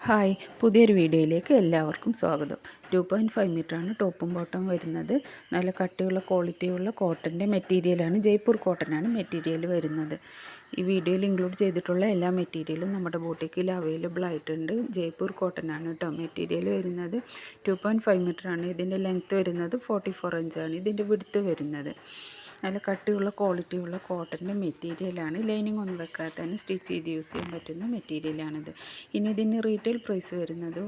Hi, പുതിയൊരു വീഡിയോയിലേക്ക് എല്ലാവർക്കും സ്വാഗതം. 2.5 മീറ്ററാണ് ടോപ്പും ബോട്ടം വരുന്നത്. നല്ല കട്ടിയുള്ള ക്വാളിറ്റിയുള്ള കോട്ടൻ്റെ മെറ്റീരിയലാണ്, ജയ്പൂർ കോട്ടനാണ് മെറ്റീരിയൽ വരുന്നത്. ഈ വീഡിയോയിൽ ഇൻക്ലൂഡ് ചെയ്തിട്ടുള്ള എല്ലാ മെറ്റീരിയലും നമ്മുടെ ബൂട്ടിക്കിൽ അവൈലബിൾ ആയിട്ടുണ്ട്. ജയ്പൂർ കോട്ടനാണ് കേട്ടോ മെറ്റീരിയൽ വരുന്നത്. 2.5 മീറ്ററാണ്. ഇതിൻ്റെ ലെങ്ത്ത് വരുന്നത് 44 ഇഞ്ചാണ്. ഇതിൻ്റെ വിഡ്ത്ത് വരുന്നത്. നല്ല കട്ടിയുള്ള ക്വാളിറ്റിയുള്ള കോട്ടൻ്റെ മെറ്റീരിയലാണ്. ലൈനിങ് ഒന്നും വെക്കാതെ തന്നെ സ്റ്റിച്ച് ചെയ്ത് യൂസ് ചെയ്യാൻ പറ്റുന്ന മെറ്റീരിയലാണിത്. ഇനി ഇതിന് റീറ്റെയിൽ പ്രൈസ് വരുന്നത്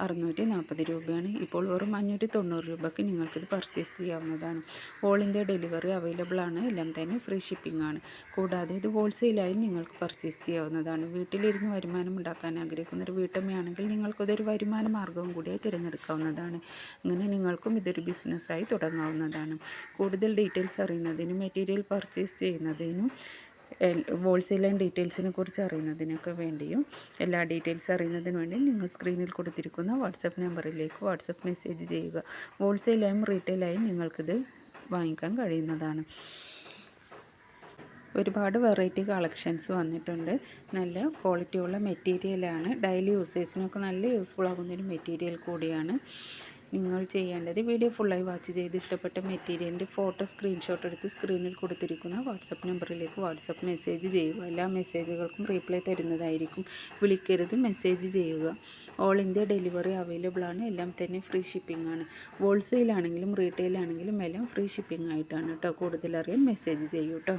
640 രൂപയാണ്. ഇപ്പോൾ വെറും 590 രൂപയ്ക്ക് നിങ്ങൾക്കിത് പർച്ചേസ് ചെയ്യാവുന്നതാണ്. ഓൾ ഇന്ത്യ ഡെലിവറി അവൈലബിൾ ആണ്. എല്ലാം തന്നെ ഫ്രീ ഷിപ്പിംഗ് ആണ്. കൂടാതെ ഇത് ഹോൾസെയിലായി നിങ്ങൾക്ക് പർച്ചേസ് ചെയ്യാവുന്നതാണ്. വീട്ടിലിരുന്ന് വരുമാനം ഉണ്ടാക്കാൻ ആഗ്രഹിക്കുന്ന ഒരു വീട്ടമ്മയാണെങ്കിൽ നിങ്ങൾക്കിതൊരു വരുമാന മാർഗ്ഗവും കൂടിയായി തിരഞ്ഞെടുക്കാവുന്നതാണ്. അങ്ങനെ നിങ്ങൾക്കും ഇതൊരു ബിസിനസ്സായി തുടങ്ങാവുന്നതാണ്. കൂടുതൽ ഡീറ്റെയിൽസ് അറിയുന്നതിനും മെറ്റീരിയൽ പർച്ചേസ് ചെയ്യുന്നതിനും ഹോൾസെയിൽ ആൻഡ് ഡീറ്റെയിൽസിനെ കുറിച്ച് അറിയുന്നതിനൊക്കെ വേണ്ടിയും എല്ലാ ഡീറ്റെയിൽസ് അറിയുന്നതിന് വേണ്ടി നിങ്ങൾ സ്ക്രീനിൽ കൊടുത്തിരിക്കുന്ന വാട്സപ്പ് നമ്പറിലേക്ക് വാട്സപ്പ് മെസ്സേജ് ചെയ്യുക. ഹോൾസെയിലായും റീറ്റെയിലായും നിങ്ങൾക്കിത് വാങ്ങിക്കാൻ കഴിയുന്നതാണ്. ഒരുപാട് വെറൈറ്റി കളക്ഷൻസ് വന്നിട്ടുണ്ട്. നല്ല ക്വാളിറ്റിയുള്ള മെറ്റീരിയലാണ്. ഡെയിലി യൂസേഴ്സിനൊക്കെ നല്ല യൂസ്ഫുൾ ആകുന്നൊരു മെറ്റീരിയൽ കൂടിയാണ്. നിങ്ങൾ ചെയ്യേണ്ടത് വീഡിയോ ഫുള്ളായി വാച്ച് ചെയ്ത് ഇഷ്ടപ്പെട്ട മെറ്റീരിയലിൻ്റെ ഫോട്ടോ സ്ക്രീൻഷോട്ട് എടുത്ത് സ്ക്രീനിൽ കൊടുത്തിരിക്കുന്ന വാട്സപ്പ് നമ്പറിലേക്ക് വാട്സപ്പ് മെസ്സേജ് ചെയ്യുക. എല്ലാ മെസ്സേജുകൾക്കും റീപ്ലൈ തരുന്നതായിരിക്കും. വിളിക്കരുത്, മെസ്സേജ് ചെയ്യുക. ഓൾ ഇന്ത്യ ഡെലിവറി അവൈലബിൾ ആണ്. എല്ലാം തന്നെ ഫ്രീ ഷിപ്പിംഗ് ആണ്. ഹോൾസെയിൽ ആണെങ്കിലും റീറ്റെയിൽ ആണെങ്കിലും എല്ലാം ഫ്രീ ഷിപ്പിംഗ് ആയിട്ടാണ് കേട്ടോ. കൂടുതലറിയാൻ മെസ്സേജ് ചെയ്യൂ കേട്ടോ.